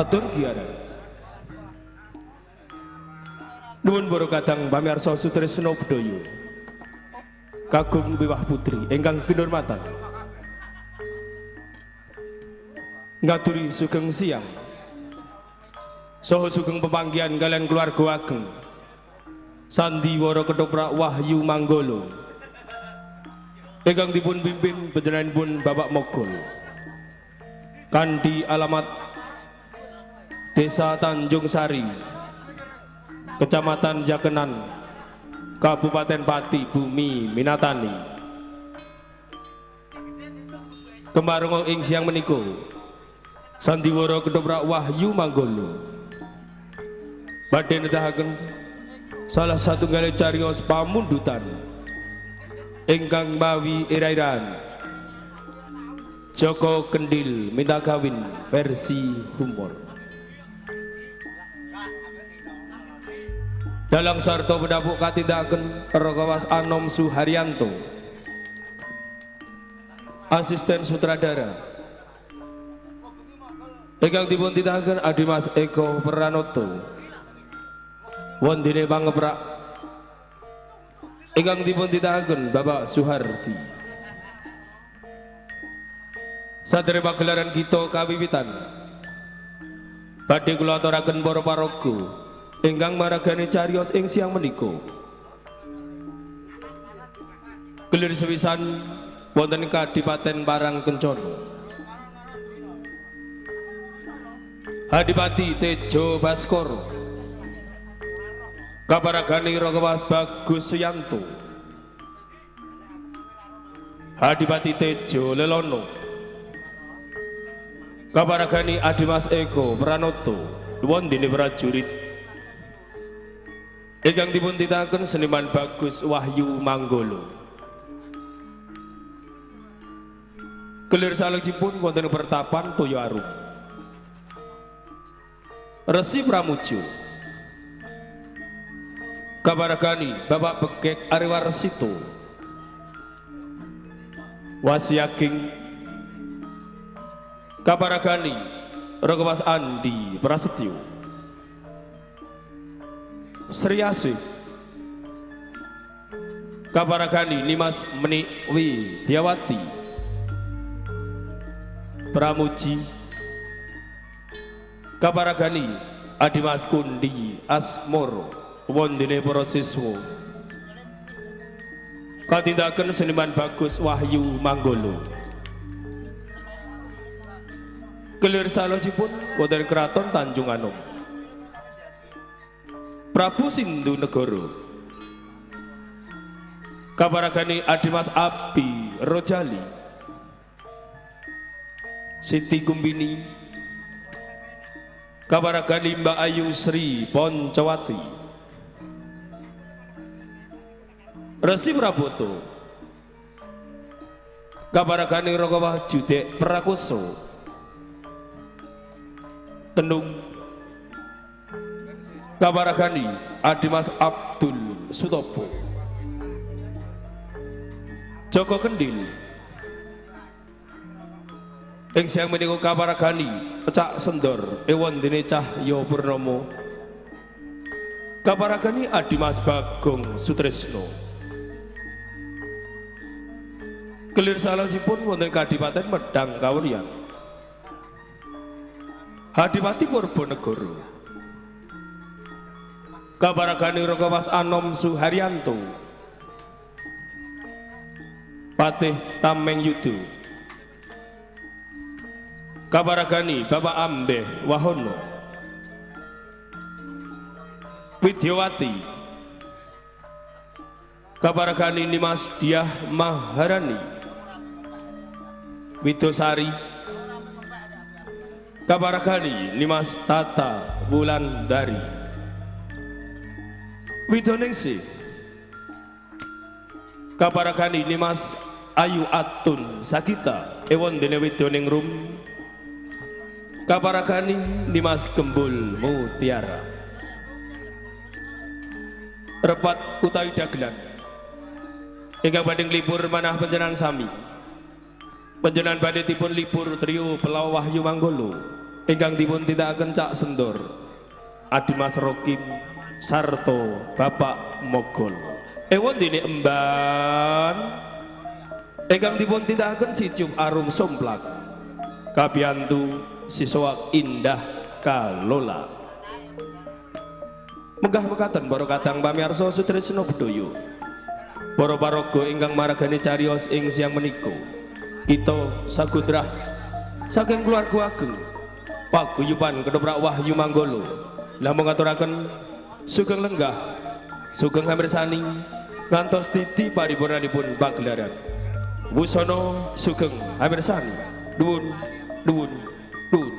atur giara nuwun para kadang pamirsa Sutresna Bedhaya kagum wiwah putri ingkang kinurmatan ngaturi sugeng siang saha sugeng pepanggihan kalian keluarga ageng sandiwara ketoprak Wahyu Manggala ingkang dipun pimpin panjenenganipun Bapak Mogol kanthi alamat Desa Tanjung Sari, Kecamatan Jakenan, Kabupaten Pati, Bumi Minatani. Kemarunga ing siang menika sandiwara ketoprak Wahyu Manggala badhe nedahaken salah satunggal cariyos pamundutan ingkang mawi ira-iraan Joko Kendil minta kawin versi humor. Dalang sarta pendapuk katindakan Rakawas Anom Suharyanto, asisten sutradara ingkang dipun tindakaken Adimas Eko Pranoto, wondene pangeprak ingkang dipun tindakaken Bapak Suhardi. Sadere pagelaran kita kawiwitan badhe kula aturaken para paraga ingkang maragani cariyos ing siang menika. Kelir sewisan wonten Kadipaten Parangkencana. Adipati Tejo Baskoro kaparagani Rakawas Bagus Suyanto, Adipati Tejo Lelono kaparagani Adimas Eko Pranoto, wondene prajurit ingkang dipun tindakaken seniman Bagus Wahyu Manggala. Kelir salajengipun wonten pertapan Toyo Arum Resi Pramujo kaparagani Bapak Bekek Ariwarsito, Wasiaging kaparagani Rakawas Andi Prasetyo, Sri Asih kaparagani Nimas Menik Widyawati, Pramuji kaparagani Adimas Kundi Asmoro, wondene para siswa katindakan seniman Bagus Wahyu Manggala. Kelir salajengipun wonten Kraton Tanjung Anom Prabu Sindu Negoro kaparagani Adimas Abi Rojali, Siti Kumbini kaparagani Mbak Ayu Sri Poncowati, Resi Praboto kaparagani Rakawas Judek Prakoso, Tenung kaparagani Adimas Abdul Sutopo, Joko Kendil ing siang menika kaparagani Cak Sendor wondene Cahya Purnomo kaparagani Adimas Bagong Sutresno. Kelir salajengipun wonten Kadipaten Medang Kawurian Adipati Purbanegara kaparagani Rakawas Anom Suharyanto, Patih Tameng Yudo kaparagani Bapak Ambeh Wahono, Widyawati kaparagani Nimas Diah Maharani, Widosari kaparagani Nimas Tata Wulandari, Widoningsih kaparagani Nimas Ayu Atun Sagita wondene Widoningrum kaparagani Nimas Gembul Mutiara. Repat utawi dagelan ingkang badhe libur manah panjenengan sami panjenengan badhe dipun libur trio Pelaw Wahyu Manggala ingkang dipun tindakaken Cak Sendor Adimas Rokim sarto Bapak Mogol ewon dene emban ingkang dipun tindakaken si Cium Arum Somplak kabiyantu siswa Indah Kalola megah mekaten para kadang pamirsa sutresna bedaya para paraga ingkang maragane cariyos ing siang menika kita sagudrah saking keluarga ageng paguyuban Ketoprak Wahyu Manggolo namung ngaturaken sugeng lenggah sugeng hamirsani ngantos titi paripurnanipun pagelaran wusana sugeng hamirsani nuwun nuwun nuwun.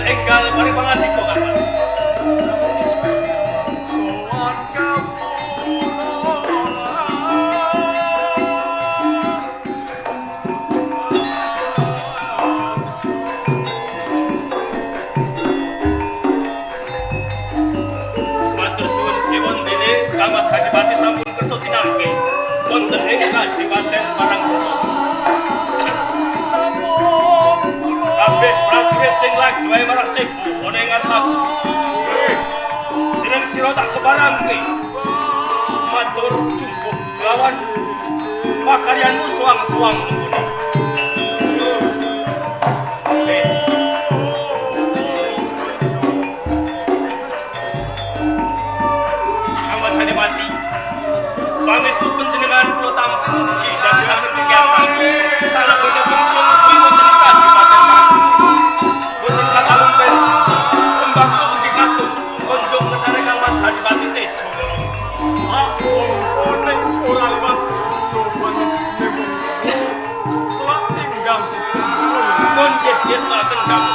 Enggal mari pangati kok kan. Matur suwun ewon dene Kamas Hajipati sampun kersa tinangke wonten ing Kadipaten Parangkuco. Kabeh prajurit prajurit sing laju ae marang sebu ana ing ngarsaku. Jeneng sira tak kebarangke. Matur jumbuh lawan pakaryanmu suang-suang nggone. Kangmas Adipati, pangestu panjenengan kula tampi dan hasil kegiatan. Salah bener-bener kula mesti wonten ing Kadipaten wonten katalung ben sembah kula ugi katut konjong kesane Kangmas Adipati Tejo. Aku ning ora liwat coba nemu. Selak tinggal Pun yes tak kendang.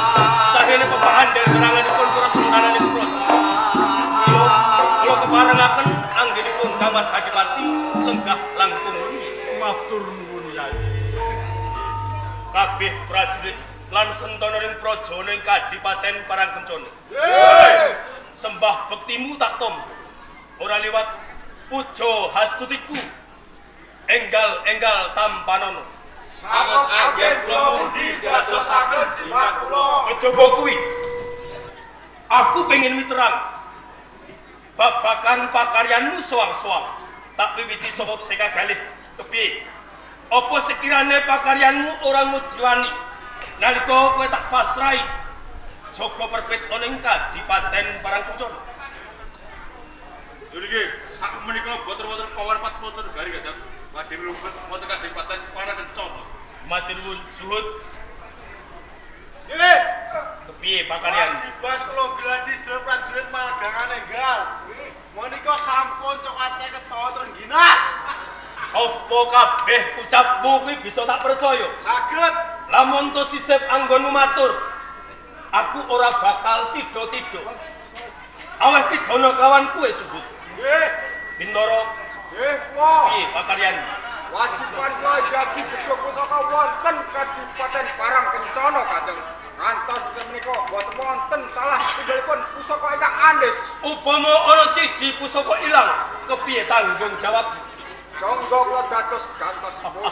Sahene pepahan dari geranganipun para sentananipun projo. Kula keparengaken anggenipun Kangmas Adipati lenggah langkung matur nuwun Yai. kabeh prajurit lan sentana ing praja ing Kadipaten Parangkencana. Sembah bektimu tak tom. Ora liwat puja hastutiku. Enggal-enggal tampanono. Sangat agen kula mundi dadosaken jimat kula. Kejaba kuwi aku pengen miterang babakan pakaryanmu soang-soang. Tak wiwiti saka sekagalih kepiye? Apa sekirane pakaryanmu ora mujiwani nalika kowe tak pasrai jaga perpit ana ing Kadipaten Parangkencana? Nggih, sak menika boten wonten kawan pat moco negari gadang. Badhe mlebet wonten Kadipaten Parangkencana. Matur nuwun suhud. Nggih, Kepiye pakaryan? wajiban kula gladi sedaya prajurit magangan enggal. Menika sampun cokate kesawa Trengginas. Apa kabeh ucapmu kuwi bisa tak percaya? Saged Lamun to sisip anggonmu matur, aku ora bakal tido-tido. Aweh pidana kelawan kowe subut. nggih. Bindara, Nggih, wah. piye pakaryan? Wajiban kula jagi gedhe pusaka wonten Kadipaten Parangkencana Kanjeng. Ngantos menika boten wonten salah setunggalipun pusaka ingkang andhes. Upama ana siji pusaka ilang, kepiye tanggung jawab? Jangga kula dados gantosipun.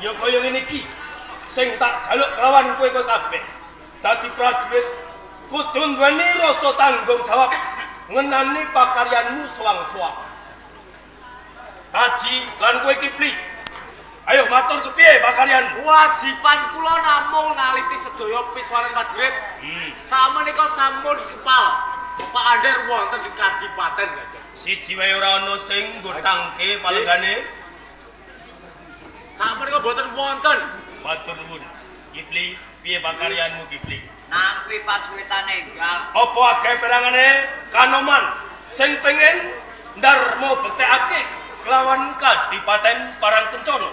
Ya kaya ngene iki, sing tak jaluk kelawan kowe kabeh. Dadi prajurit kudu nduweni rasa tanggung jawab ngenani pakaryanmu suwang-suwang. Haji lan kowe Kipli, ayo matur kepiye pakaryanmu? Kewajiban kula namung naliti sedaya piswaning prajurit. Samenika sampun kepal Pak Ander wonten ing Kadipaten Kanjeng. Siji wae ora ana sing nggotangke palenggane. Samenika boten wonten. Matur nuwun. Kipli, piye pakaryanmu Kipli? Nampi pasuwitan enggal. Apa akeh perangane Kanoman sing pengen ndarma bektekake kelawan Kadipaten Parangkencana?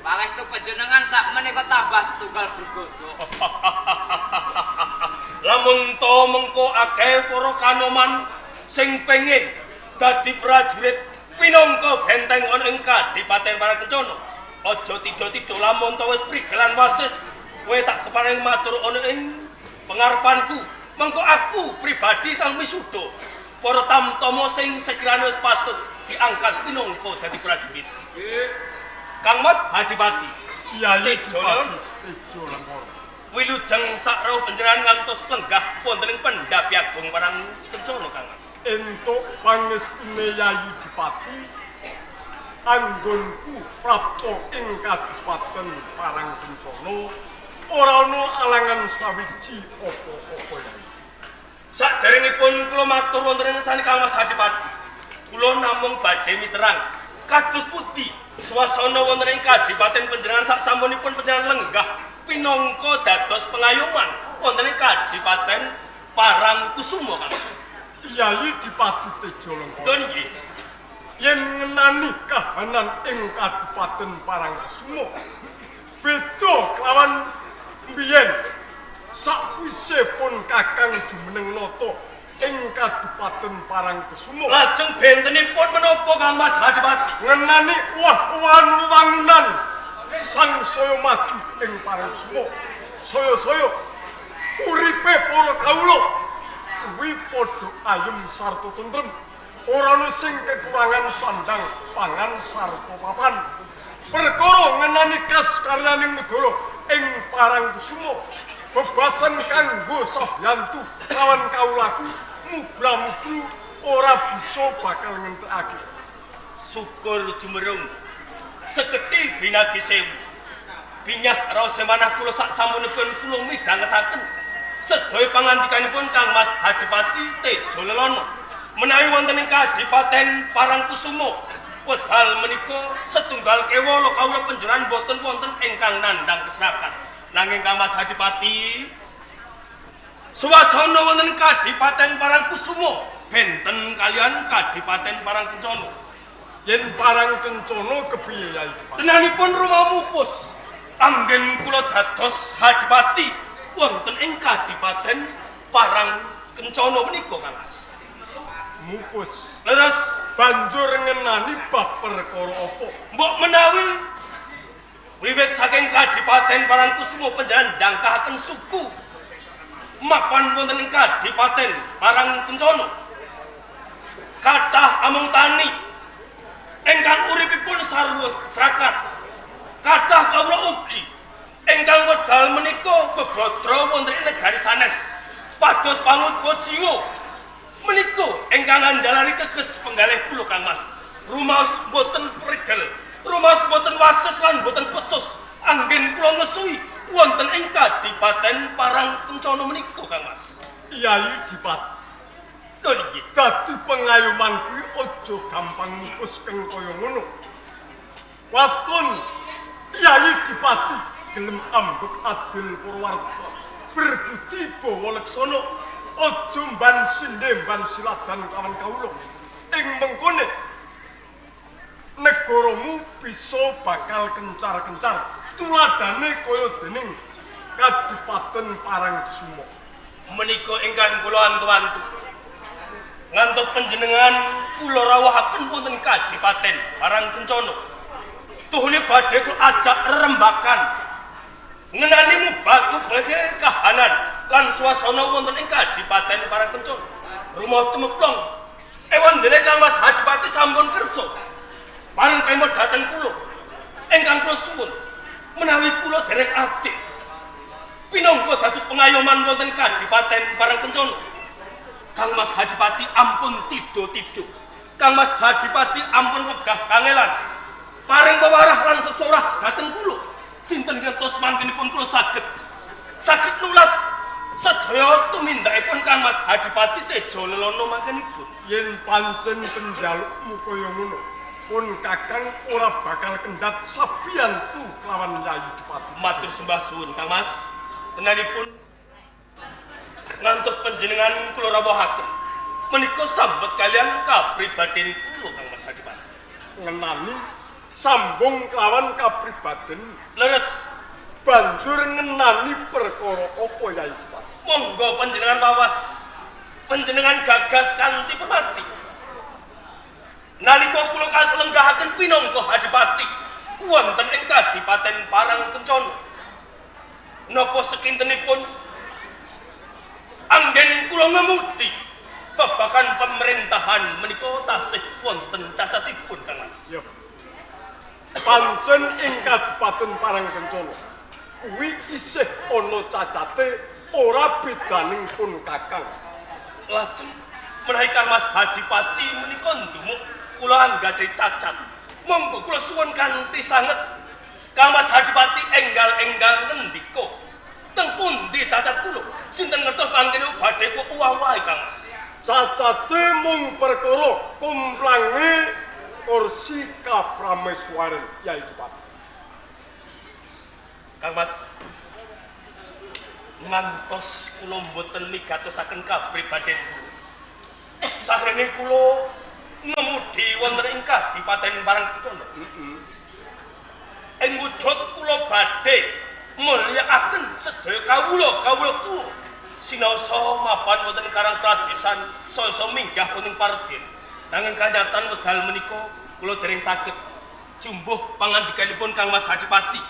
Pangestu panjenengan sakmenika tambah setunggal bergodo. Lamun to mengko akeh para Kanoman sing pengen dadi prajurit pinangka benteng ana ing Kadipaten Parangkencana. Aja tido-tido lamun to wis prigelan wasis, kowe tak keparing matur ana ing pengarepanku. Mengko aku pribadi kang misuda para tamtama sing sekirane wis patut diangkat pinangka dadi prajurit. Kangmas Adipati. Yai Tejo Tejo Lengkor. wilujeng sak rawuh panjenengan ngantos lenggah wonten ing Pendhapi Agung Parangkencana Kangmas. Entuk pangestune Yayi Dipati anggonku prapta ing Kadipaten Parangkencana ora ana alangan sawiji apa-apa Yai. Saderengipun kula matur wonten ing sani Kangmas Adipati, kula namung badhe miterang kados pundi swasana wonten ing Kadipaten panjenengan sak sampunipun panjenengan lenggah pinangka dados pengayoman wonten ing Kadipaten Parangkusuma Kangmas. Yayi Dipati Tejo Lengkor. Lho nggih. Yen ngenani kahanan ing Kadipaten Parangkusuma beda kelawan mbiyen sakwise pun Kakang jumeneng nata ing Kadipaten Parangkusuma Lajeng bentenipun menapa Kangmas Adipati? ngenani wah-wahan wangunan sang saya maju ing Parangkusuma saya uripe para kawula kuwi padha ayem sarta tentrem ora ana sing kekurangan sandang pangan sarta papan perkara ngenani kas karyaning negara ing Parangkusumo bebasan kanggo sabyantu lawan kaulaku mubra-mubru ora bisa bakal ngentekake. Syukur jumerung sekedhi binagi sewu binyah raos manah kula sak samunipun kula midhangetaken sedaya pangandikanipun Kang Mas Hadipati Tejo Lelono menawi wonten ing Kadipaten Parangkusumo wedal menika setunggal kewala kawula panjenengan boten wonten ingkang nandhang keserakan nanging Kang Mas Hadipati swasana wonten ing Kadipaten Parangkusumo benten kalian Kadipaten Parangkencana. Yen Parangkencana kepiye Yai Adipati? Tenanipun rumah mupus anggen kula dados Hadipati wonten ing Kadipaten Parangkencana menika Kang Mas. Mupus Leres banjur ngenani bab perkara apa? mbok menawi wiwit saking Kadipaten Parangkusumo panjenengan jangkahaken suku mapan wonten ing Kadipaten Parangkencana kathah amung tani ingkang uripipun sarwa serakat kathah kawula ugi ingkang wedal menika bebodro wonten ing negari sanes pados pangut jiwa menika ingkang anjalari keges penggalih kula Kang Mas rumaos boten prigel rumaos boten wases lan boten pesus anggen kula ngesui wonten ing Kadipaten Parangkencana menika Kang Mas. Yai Adipati Lho nggih dadi pengayoman kuwi aja gampang mupus keng kaya ngono. Watun Yai Adipati gelem ambek adil Purwarta berbudi bawa leksana aja mban sindhe mban siladan kawan kawula ing mengkone negaramu bisa bakal kencar-kencar tuladane kaya dening Kadipaten Parangkusumo. menika ingkang kula antu-antu ngantos panjenengan kula rawuhaken wonten Kadipaten Parangkencana tuhune badhe kula ajak rembakan ngenani mubah-mubah kahanan lan swasana wonten ing Kadipaten Parangkencana rumah cemeplong ewan dene Kang Mas Hadipati sampun kersa paring pemot dhateng kula ingkang kula suwun menawi kula dereng ati pinangka dados pengayoman wonten Kadipaten Parangkencana. Kang Mas Hadipati ampun tido-tido. Kang Mas Hadipati ampun wegah kangelan. Paring pewarah lan sesorah dhateng kula. Sinten ngantos mangkenipun kula saged nulat sedaya tumindakipun Kang Mas Hadipati Tejo Lelono mangkenipun. Yen pancen penjalukmu kaya ngono, pun Kakang ora bakal kendhat sabiyantu lawan Yai Adipati. Matur sembah suwun Kang Mas. Tenanipun ngantos panjenengan kula rawuhaken menika sambet kalian kapribaden kula Kang Mas Hadipati. Ngenani sambung kelawan kapribaden Leres banjur ngenani perkara apa Yai Adipati? monggo panjenengan wawas panjenengan gagas kanthi pemati nalika kula kaslenggahaken pinangka Hadipati wonten ing Kadipaten Parangkencana napa sekintenipun anggen kula ngemudi babagan pemerintahan menika tasih wonten cacatipun Kang Mas. Ya. Pancen ing Kadipaten Parangkencana kuwi isih ana cacate ora bedaning pun Kakang. Lajeng menawi Kang Mas Hadipati menika ndumuk kula anggadhahi cacat. Monggo kula suwun kanthi sanget Kang Mas Hadipati enggal-enggal ngendika teng pundi cacat kula? Sinten ngertos mangkene badhe kula uwah-uwahi Kang Mas. Cacate mung perkara kumplange kursi Kaprameswaren Yai Adipati. Kang Mas ngantos kula mboten migatosaken kapribaden kula. Sarene kula ngemudi wonten ing Kadipaten Parangkencana. Ing wujud kula badhe mulyakaken sedaya kawula kula sinaosa mapan wonten Karang Pradesan saya minggah wonten Pardin. Nanging kanyartan wedal menika kula dereng saged jumbuh pangandikanipun Kang Mas Hadipati.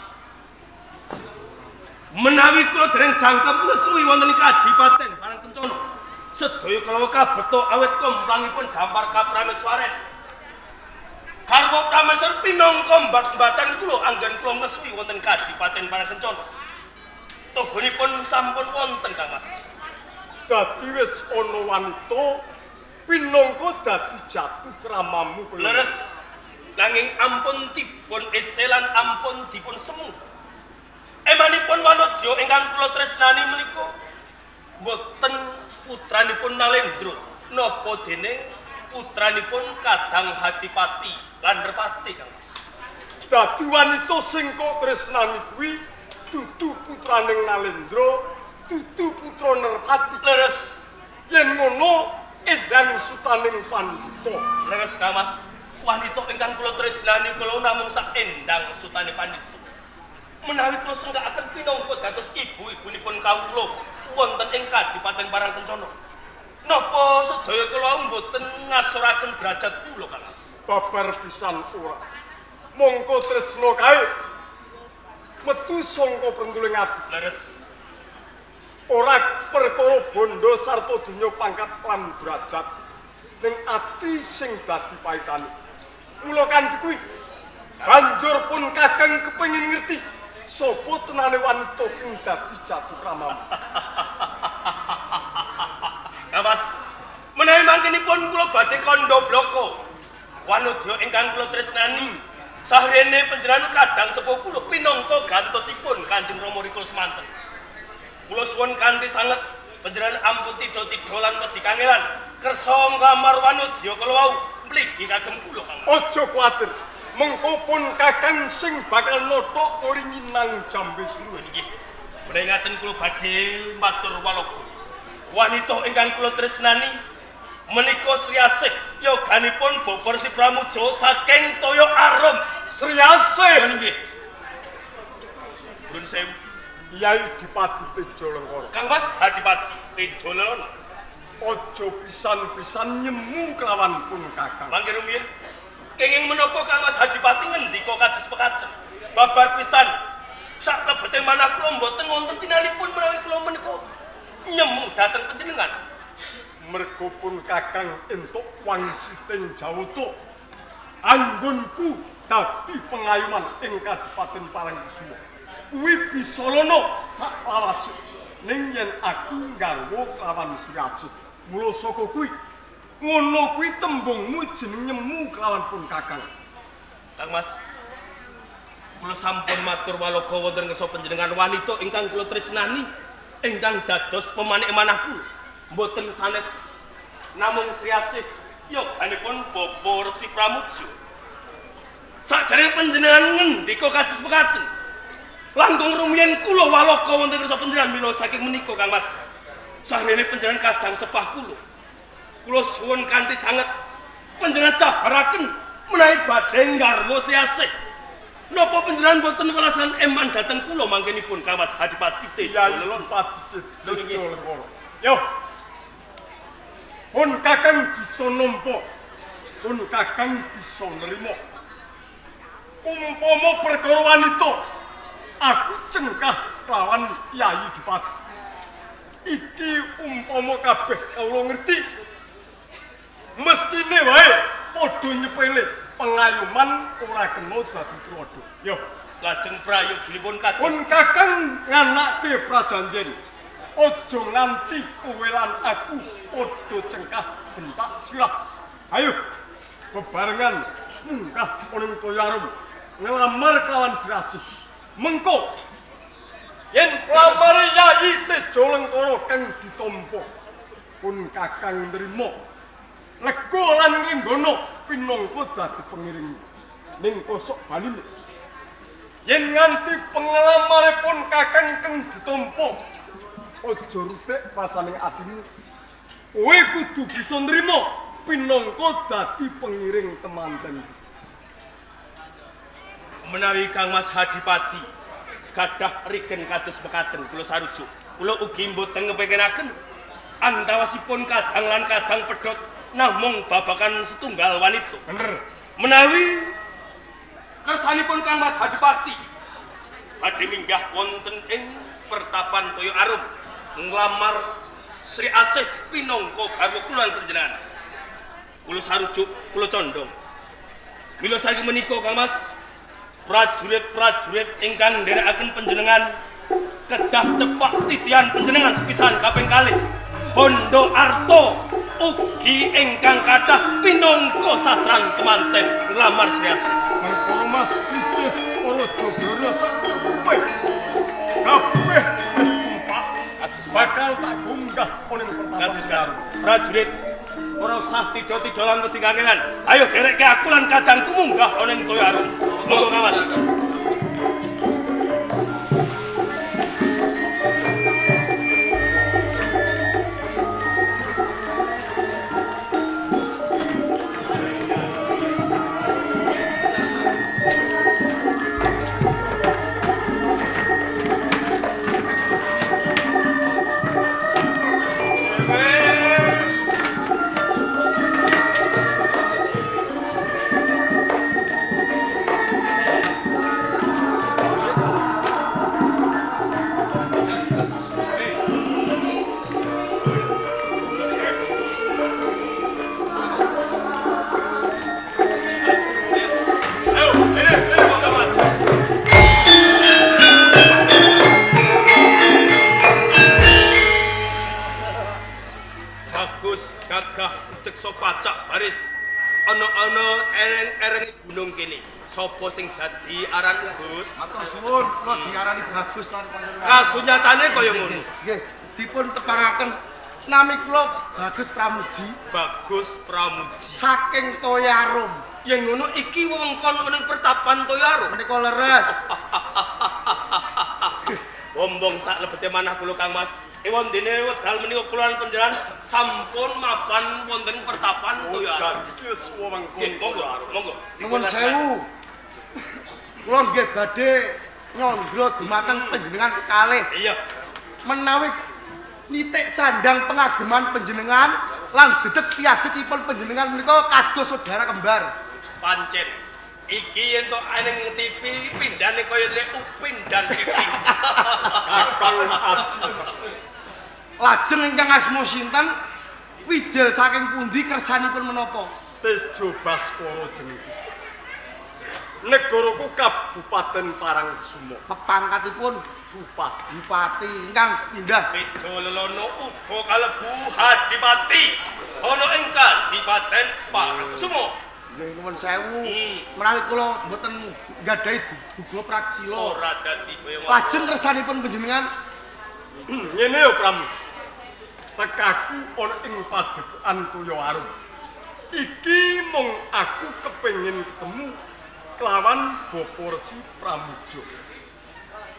Menawi kula dereng jangkep ngesui wonten ing Kadipaten Parangkencana sedaya kala kabeto awet komplangipun dampar Kaprameswaren. Garwa Prameswar pinangka mbak-mbatan kula anggen kula ngesui wonten Kadipaten Parangkencana. Tohonipun sampun wonten Kang Mas. Dadi wis ana wanita pinangka dadi jatuh kramamu kula. Leres nanging ampun dipun ecelan ampun dipun semu. Emanipun wanodya ingkang kula tresnani menika boten putranipun Nalendra napa dene putranipun Kadang Hadipati lan Nerpati Kang Mas. Dadi wanita sing kok tresnani kuwi dudu putraning Nalendra, dudu putra Nerpati. Leres, Yen ngono Endang Sutaning Pandhita. leres Kang Mas. Wanita ingkang kula tresnani kula namung sak Endang Sutane Pandhita. Menawi kula senggakaken pinangka dados ibu-ibunipun kawula wonten ing Kadipaten Parangkencana. Napa sedaya kula mboten ngasuraken derajat kula Kang Mas? Babar pisan ora. Mongko tresna kae metu sangka pentuling ati. Leres, Ora perkara bondo sarta donya pangkat lan derajat ning ati sing dadi paitane. Mula kanthi kuwi banjur pun Kakang kepengin ngerti sapa tenane wanita sing dadi jatuh kramamu. Kang Mas, menawi mangkenipun kula badhe kandha bloko. Wanodya ingkang kula tresnani sahrene panjenengan kadang sepuh kula pinangka gantosipun Kanjeng Rama rikala semanten. Kula suwun kanthi sanget panjenengan ampun tida-tida lan wedi kangelan kersa nglamar wanodya kala wau mligi kagem kula Kang Mas. Aja kuwatir, mengko pun Kakang sing bakal notok koringin nang jambe suwe. Nggih. Menawi ngaten kula badhe matur waloga. Wanita ingkang kula tresnani menika Sri Asih yoganipun Bobor Si Pramuja saking Toya Arum. Sri Asih Nggih. Nuwun sewu. Yai Dipati Tejo Lengkara. Kang Mas Hadipati Tejo Lelana. Aja pisan-pisan nyemu kelawan pun Kakang. Mangke rumiyin kenging menapa Kang Mas Hadipati ngendika kados mekaten. Babar pisan sak lebete manah kula mboten wonten tinanipun menawi kula menika nyemu dhateng panjenengan. Mergo pun Kakang entuk wangsiting jawata. Anggonku dadi pengayuman ing Kadipaten Parangkusumo. Kuwi bisa lono sak lawase. Ning yen aku garwa kelawan Sri Asih. Mula saka kuwi ngono kuwi tembungmu jeneng nyemu kelawan pun Kakang. Kang Mas, kula sampun matur waloga wonten ngersa panjenengan wanita ingkang kula tresnani ingkang dados pemanik manahku mboten sanes namung Sri Asih yoganipun Bapa Resi Pramuja. Sakjane panjenengan ngendika kados mekaten. Langkung rumiyin kula waloga wonten ngersa panjenengan mila saking menika Kang Mas. Sahrene panjenengan kadang sepah kula. Kula suwun kanthi sanget panjenengan cabaraken menawi badhe nggarwa Sri Asih. Napa panjenengan boten welasan eman dhateng kula mangkenipun Kang Mas Hadipati Tejo Yai Lelana. Dipati Tejo Lengkara. Yo. Pun Kakang bisa nampa. Pun Kakang bisa nerima. Umpama perkara wanita aku cengkah lawan Yai Dipati. Iki umpama kabeh kawula ngerti. Mestine wae padha nyepele pengayuman ora kena dadi tuladha. Yo, Lajeng prayoginipun kados pun Kakang nganake prajanjen. Aja nganti kowe lan aku padha cengkah bentak silah. Ayo bebarengan munggah ana Toya Arum nglamar kawan Sri Asih. Mengko yen lamare Yai Tejo Lengkara kang ditampa pun Kakang nrimo lega lan ngenggono pinangka dadi pengiring ning kosok baline. Yen nganti penglamaripun Kakang kang ditampa aja rubek pasaning atimu. Kowe kudu bisa nrimo pinangka dadi pengiring temanten. menawi Kang Mas Hadipati gadah rigen kados mekaten kula sarujuk. Kula ugi mboten ngepenginaken antawasipun kadang lan kadang pedhot namung babakan setunggal wanita. Bener. Menawi kersanipun Kang Mas Hadipati badhe minggah wonten ing pertapan Toya Arum nglamar Sri Asih pinangka garwa kula panjenengan. Kula sarujuk, kula condong. Mila saiki menika Kang Mas, prajurit-prajurit ingkang nderekaken panjenengan kedah cepak titian panjenengan sepisan kaping kalih. Bondo Arto ugi ingkang kathah pinangka sasran kemanten nglamar Sriasi. Para Mas Picis para jogoro sakupeh. Kabeh wis tumpak. Bakal tak gunggah oning pertapan. Prajurit ora usah tido-tidolan wedi kangelan. Ayo derekke aku lan kadangku munggah oning Toya Arum. Monggo Kamas. Sopo sing dadi aran Gus? Matur suwun, kula diarani Bagus lan panjenengan. Kasunyatane kaya ngono. Nggih, dipun tepangaken nami kula Bagus Pramuji. Bagus Pramuji. Saking Toya Arum. Yen ngono iki wewengkon ning pertapan Toya Arum. Menika leres. Bombong sak lebete manah kula Kang Mas. Ewon dene wedal menika kula panjenengan sampun mapan wonten pertapan Toya Arum. Wis wewengkon. Monggo, monggo. Nuwun sewu. Kula nggih badhe nyandra dumateng panjenengan kekalih. Iya. Menawi nitik sandang pengageman panjenengan lan dedeg piadekipun panjenengan menika kados saudara kembar. Pancen iki yen tok ning TV pindhane kaya dene Upin dan Ipin. Kakang Adi. Lajeng ingkang asma sinten? Widal saking pundi kersanipun menapa? Tejo Baskara jeneng. Negaraku Kabupaten Parangkusumo. Pepangkatipun Bupati. Bupati ingkang pindah. Bejo lelono uga kalebu Hadipati ana ing Kadipaten Parangkusumo. Nggih nuwun sewu. Menawi kula mboten nggadahi duga praksila. Ora dadi kaya ngono. Lajeng kersanipun panjenengan Ngene yo Pramuji. Tekaku ana ing padepokan Toya Arum. Iki mung aku kepengin ketemu kelawan Bapak Resi Pramuja.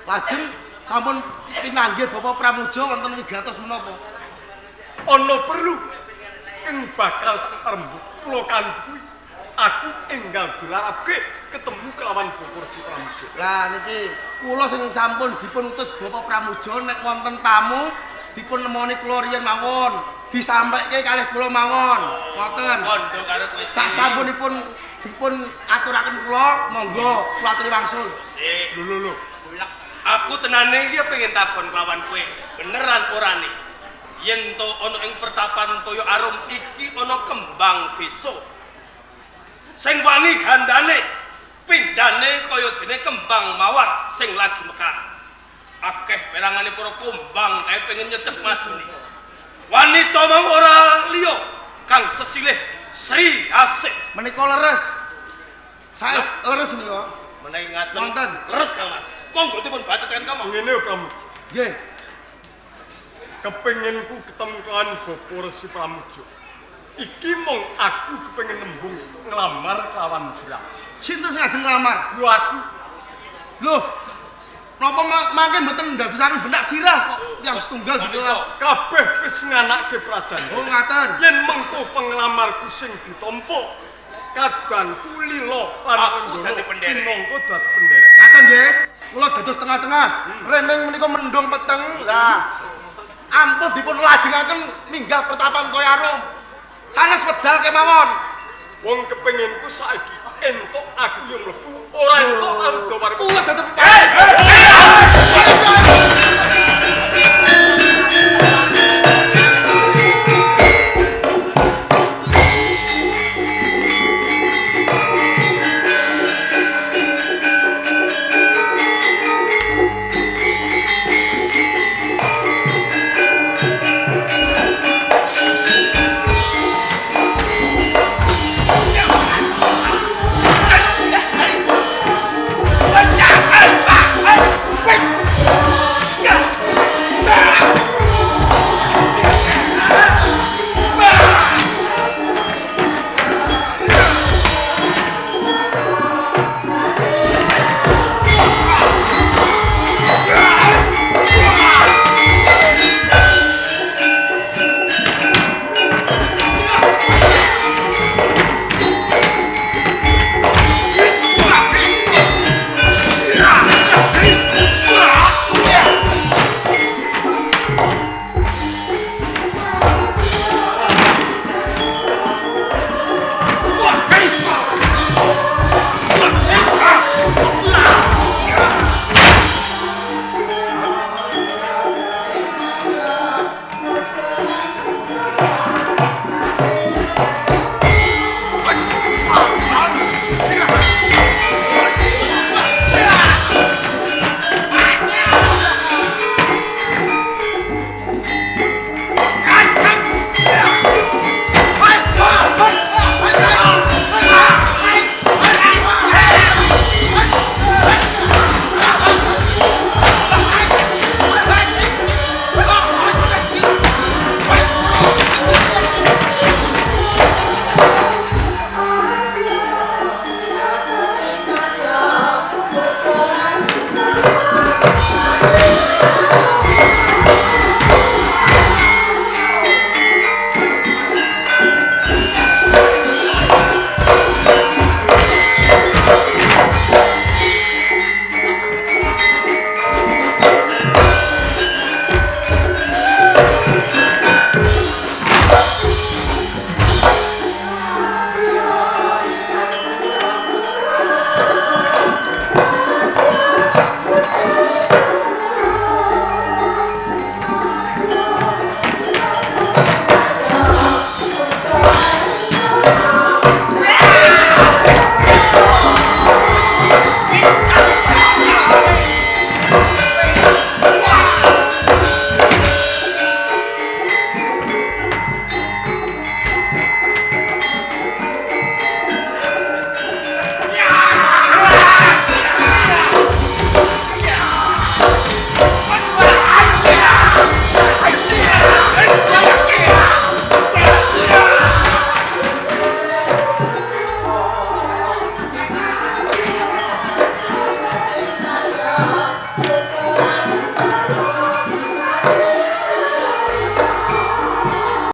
lajeng sampun pinanggih Bapak Pramuja wonten wigatos menapa? Ana perlu ing bakal rembug kula kanthi aku enggal dilarapke ketemu kelawan Bapak Resi Pramuja. Lah niki kula sing sampun dipun utus Bapak Pramuja nek wonten tamu dipun nemoni kula riyen mawon, disampaike kalih kula mawon. Ngoten. Kondo karo kowe. Sasampunipun dipun aturaken kula, monggo kula aturi wangsul. Sik. Lho. Aku tenane iki pengen takon kelawan kowe. Beneran ora nih? Yen to ana ing pertapan Toya Arum iki ana kembang desa. Sing wangi gandane, pindhane kaya dene kembang mawar sing lagi mekar. Akeh perangane para kumbang kae pengen nyecep madune. Wanita mau ora liya kang sesilih Sri Asih. Menika leres. Saya leres menika. Menawi ngaten. Wonten. Leres Kang Mas. Monggo dipun bacetaken Kang. Ngene yo Pramuja. Nggih. Kepenginku ketemu kalian Bapak Resi Pramuja. Iki mung aku kepengin nembung nglamar kelawan Sriasi. Sinten sing ajeng nglamar? Lho aku Loh. Napa mangke mboten ndadosaken benak sirah kok yang setunggal gitu. kabeh wis nganake prajan. Oh ngaten. Yen mengko penglamarku sing ditampa kadangku lila lan Aku dadi penderek. Mongko dadi penderek. Ngaten nggih. Kula dados tengah-tengah. Reneng menika mendung peteng. Lah. Ampun dipun lajengaken minggah pertapan Toya Arum. Sanes wedal kemawon. Wong kepenginku saiki entuk aku yo mlebu ora entuk aldo marang. Kula dados